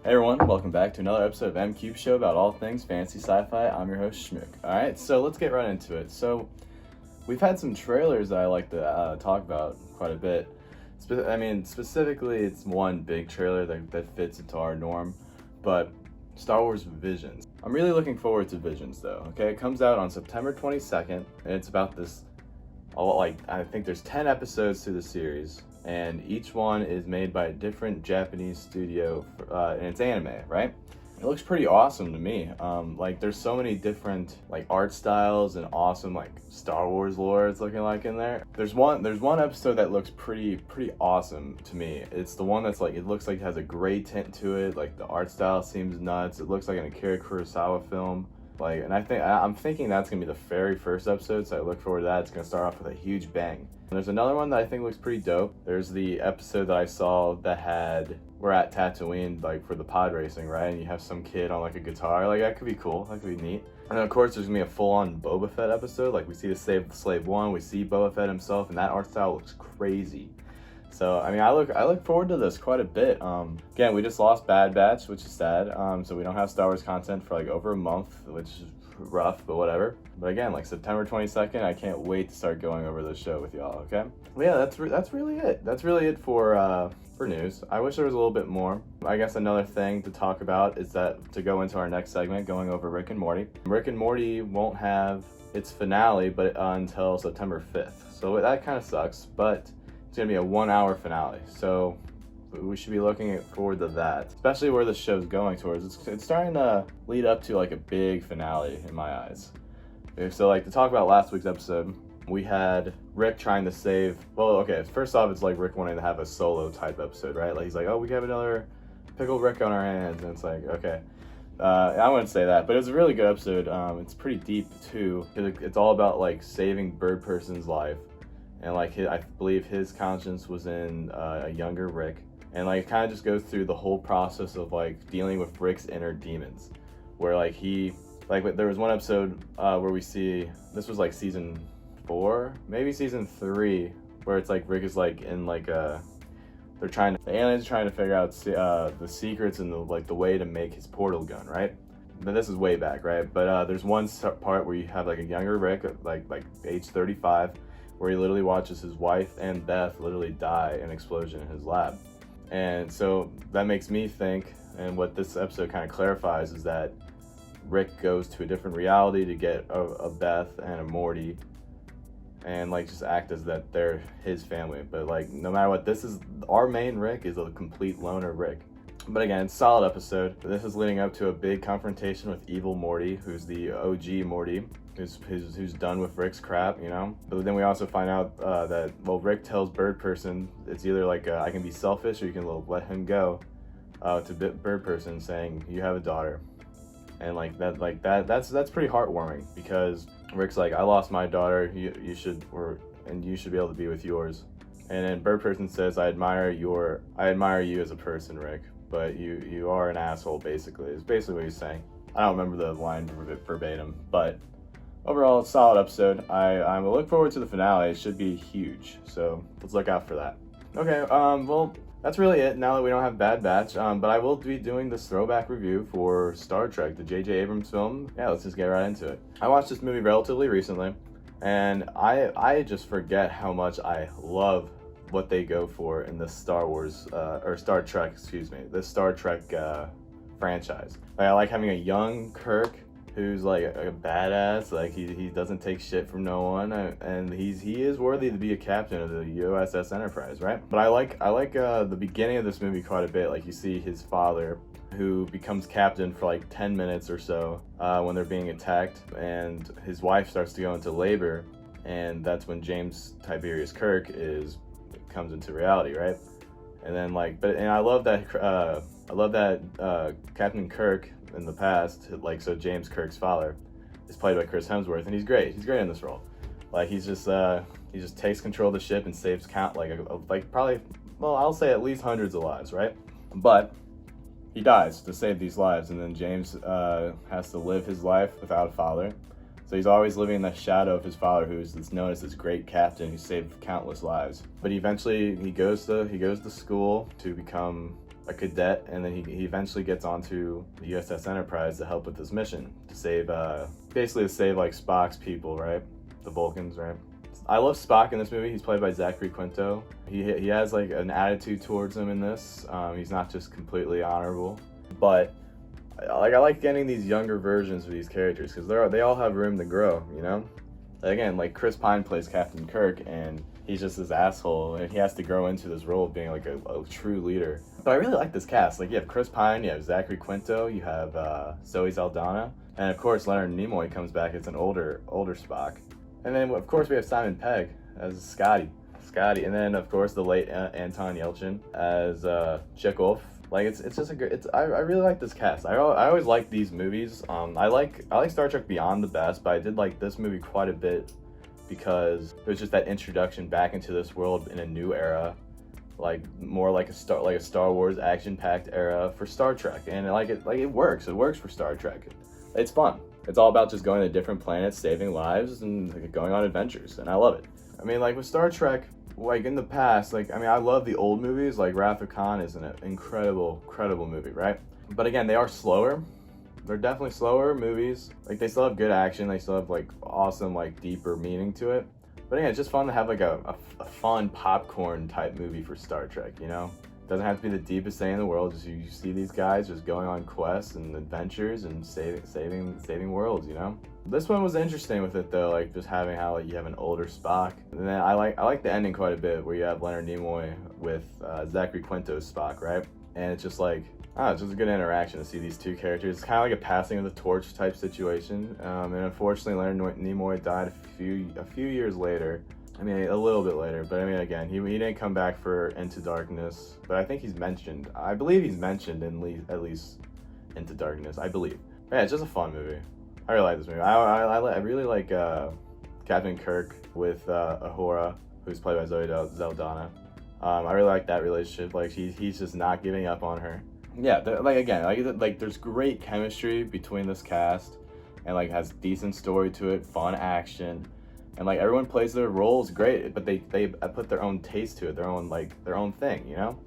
Hey everyone, welcome back to another episode of Mcubed Show about all things fantasy sci-fi. I'm your host, Schmerold. Alright, so let's get right into it. So, we've had some trailers that I like to talk about quite a bit. Specifically, it's one big trailer that fits into our norm, but Star Wars Visions. I'm really looking forward to Visions, though, okay? It comes out on September 22nd, and it's about this, I think there's 10 episodes to the series, and each one is made by a different Japanese studio, and it's anime, right? It looks pretty awesome to me. There's so many different art styles and awesome Star Wars lore it's looking like in there. There's one episode that looks pretty awesome to me. It's the one that's it looks like it has a gray tint to it. The art style seems nuts. It looks like an Akira Kurosawa film. I'm thinking that's gonna be the very first episode, so I look forward to that. It's gonna start off with a huge bang. And there's another one that I think looks pretty dope. There's the episode that I saw that we're at Tatooine, for the pod racing, right? And you have some kid on a guitar. That could be cool. That could be neat. And then, of course, there's gonna be a full-on Boba Fett episode. We see the Slave One, we see Boba Fett himself, and that art style looks crazy. So, I look forward to this quite a bit. Again, we just lost Bad Batch, which is sad. So we don't have Star Wars content for over a month, which is rough, but whatever. But again, September 22nd, I can't wait to start going over this show with y'all, okay? But yeah, that's really it. That's really it for news. I wish there was a little bit more. I guess another thing to talk about is that to go into our next segment, going over Rick and Morty. Rick and Morty won't have its finale until September 5th. So that kind of sucks, but it's going to be a 1-hour finale, so we should be looking forward to that, especially where the show's going towards. It's starting to lead up to a big finale in my eyes. So to talk about last week's episode, we had Rick trying to save, first off, it's Rick wanting to have a solo type episode, right? He's oh, we have another Pickle Rick on our hands, and it's okay. I wouldn't say that, but it was a really good episode. It's pretty deep too, because it's all about saving Bird Person's life. And I believe his conscience was in a younger Rick, and it kind of just goes through the whole process of dealing with Rick's inner demons, where there was one episode where we see, this was season 4, maybe season 3, where it's Rick is in the aliens trying to figure out the secrets and the way to make his portal gun, right? But this is way back, right? But there's one part where you have a younger Rick, age 35. Where he literally watches his wife and Beth literally die in an explosion in his lab. And so that makes me think, and what this episode kind of clarifies, is that Rick goes to a different reality to get a Beth and a Morty, and just act as that they're his family. But no matter what, this is our main Rick is a complete loner Rick. But again, it's a solid episode. This is leading up to a big confrontation with evil Morty, who's the OG Morty, who's done with Rick's crap, But then we also find out that Rick tells Bird Person it's either I can be selfish or you can let him go, to Bird Person, saying you have a daughter, and that's pretty heartwarming, because Rick's I lost my daughter, you should be able to be with yours, and then Bird Person says I admire you as a person, Rick, but you are an asshole. Basically, it's basically what he's saying. I don't remember the line verbatim, but overall, it's a solid episode. I look forward to the finale. It should be huge, so let's look out for that. Okay, that's really it now that we don't have Bad Batch, but I will be doing this throwback review for Star Trek, the J.J. Abrams film. Yeah, let's just get right into it. I watched this movie relatively recently, and I just forget how much I love what they go for in this Star Trek franchise. I like having a young Kirk who's a badass, he doesn't take shit from no one, and he is worthy to be a captain of the USS Enterprise, right? But I like the beginning of this movie quite a bit. You see his father, who becomes captain for 10 minutes or so when they're being attacked, and his wife starts to go into labor, and that's when James Tiberius Kirk comes into reality, right? And then I love that Captain Kirk in the past, so James Kirk's father is played by Chris Hemsworth, and he's great in this role. He just takes control of the ship and saves probably, I'll say at least hundreds of lives, right? But he dies to save these lives, and then James has to live his life without a father. So he's always living in the shadow of his father, who is known as this great captain who saved countless lives. But eventually he goes to school to become a cadet, and then he eventually gets onto the USS Enterprise to help with this mission to save, basically to save like Spock's people, right? The Vulcans, right? I love Spock in this movie. He's played by Zachary Quinto. He has like an attitude towards him in this. He's not just completely honorable, but like I like getting these younger versions of these characters because they all have room to grow, you know. Again, like Chris Pine plays Captain Kirk, and he's just this asshole, and he has to grow into this role of being like a true leader. But I really like this cast. Like you have Chris Pine, you have Zachary Quinto, you have Zoe Saldana, and of course Leonard Nimoy comes back as an older Spock. And then of course we have Simon Pegg as Scotty, and then of course the late Anton Yelchin as Chekhov. Like it's just a good. I really like this cast. I always like these movies. I like Star Trek Beyond the best, but I did like this movie quite a bit because it was just that introduction back into this world in a new era, like more like a Star Wars action-packed era for Star Trek, and it works. It works for Star Trek. It's fun. It's all about just going to different planets, saving lives, and like, going on adventures, and I love it. I mean, like with Star Trek, like in the past, like I mean, I love the old movies. Like Wrath of Khan is an incredible movie, right? But again, they are slower. They're definitely slower movies. Like they still have good action. They still have like awesome, like deeper meaning to it. But again, it's just fun to have like a fun popcorn type movie for Star Trek, you know? It doesn't have to be the deepest thing in the world. Just you see these guys just going on quests and adventures and saving worlds, you know? This one was interesting with it though, like just having how like, you have an older Spock. And then I like the ending quite a bit where you have Leonard Nimoy with Zachary Quinto's Spock, right? And it's just like, it's just a good interaction to see these two characters. It's kind of like a passing of the torch type situation. And unfortunately, Leonard Nimoy died a few years later. I mean, a little bit later, but I mean, again, he didn't come back for Into Darkness, but I think he's mentioned. I believe he's mentioned in at least Into Darkness, I believe. But yeah, it's just a fun movie. I really like this movie. I really like Captain Kirk with Ahura, who's played by Zoe Saldana. I really like that relationship. Like he's just not giving up on her. Yeah, like there's great chemistry between this cast, and like has decent story to it, fun action. And like everyone plays their roles great, but they put their own taste to it, their own thing, you know?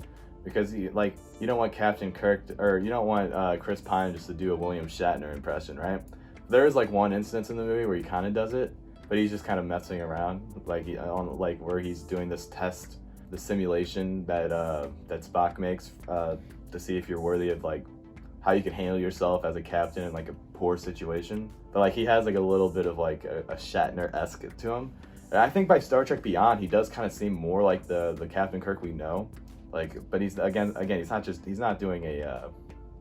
Because you don't want Captain Kirk or you don't want Chris Pine just to do a William Shatner impression, right? There is like one instance in the movie where he kind of does it, but he's just kind of messing around, like where he's doing this test, the simulation that Spock makes to see if you're worthy of like how you can handle yourself as a captain in like a poor situation. But like he has like a little bit of like a Shatner-esque to him. And I think by Star Trek Beyond, he does kind of seem more like the Captain Kirk we know. Like, but he's again he's not doing a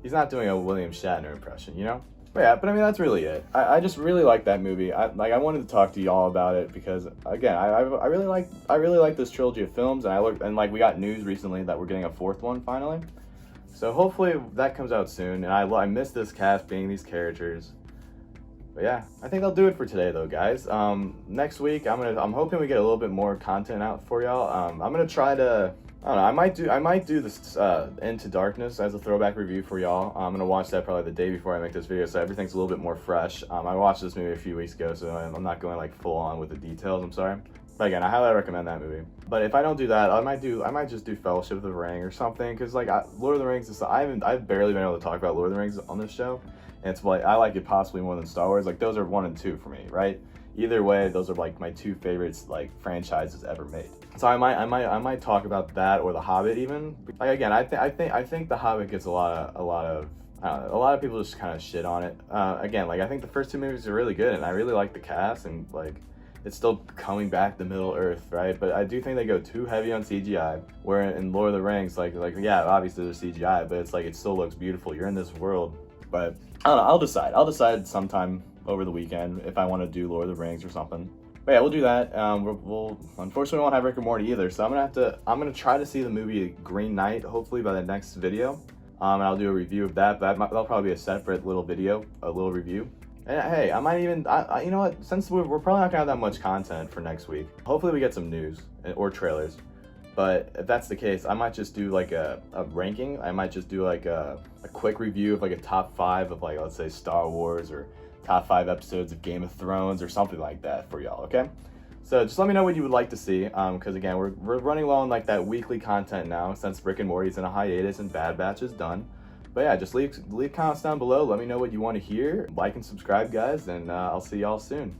William Shatner impression, you know? But yeah, but I mean that's really it. I just really like that movie. I wanted to talk to y'all about it because again, I really like this trilogy of films, and like we got news recently that we're getting a fourth one finally. So hopefully that comes out soon, and I miss this cast being these characters. But yeah, I think that'll do it for today though, guys. Next week I'm hoping we get a little bit more content out for y'all. I'm gonna try to, I don't know, I might do this Into Darkness as a throwback review for y'all. I'm gonna watch that probably the day before I make this video, so everything's a little bit more fresh. I watched this movie a few weeks ago, so I'm not going like full on with the details, I'm sorry. But again, I highly recommend that movie. But if I don't do that, I might just do Fellowship of the Ring or something, because like Lord of the Rings I've barely been able to talk about Lord of the Rings on this show, and it's like I like it possibly more than Star Wars. Like those are 1 and 2 for me, right? Either way, those are like my 2 favorites like franchises ever made. So I might talk about that or The Hobbit even. Like again, I think The Hobbit gets a lot of people just kind of shit on it. Again, like I think the first 2 movies are really good, and I really like the cast, and like it's still coming back to Middle Earth, right? But I do think they go too heavy on CGI. Where in Lord of the Rings, like yeah, obviously there's CGI, but it's like it still looks beautiful. You're in this world. But I don't know. I'll decide sometime over the weekend if I want to do Lord of the Rings or something. But yeah, we'll do that. We'll unfortunately won't have Rick and Morty either, so I'm gonna try to see the movie Green Knight hopefully by the next video. And I'll do a review of that. That'll probably be a separate little video, a little review. And hey, I might even, you know what? Since we're probably not gonna have that much content for next week, hopefully we get some news or trailers. But if that's the case, I might just do like a ranking. I might just do like a quick review of like a top 5 of like, let's say Star Wars, or top 5 episodes of Game of Thrones or something like that for y'all, okay? So just let me know what you would like to see, because again, we're running low on like that weekly content now since Rick and Morty's in a hiatus and Bad Batch is done. But yeah, just leave comments down below. Let me know what you want to hear. Like and subscribe, guys, and I'll see y'all soon.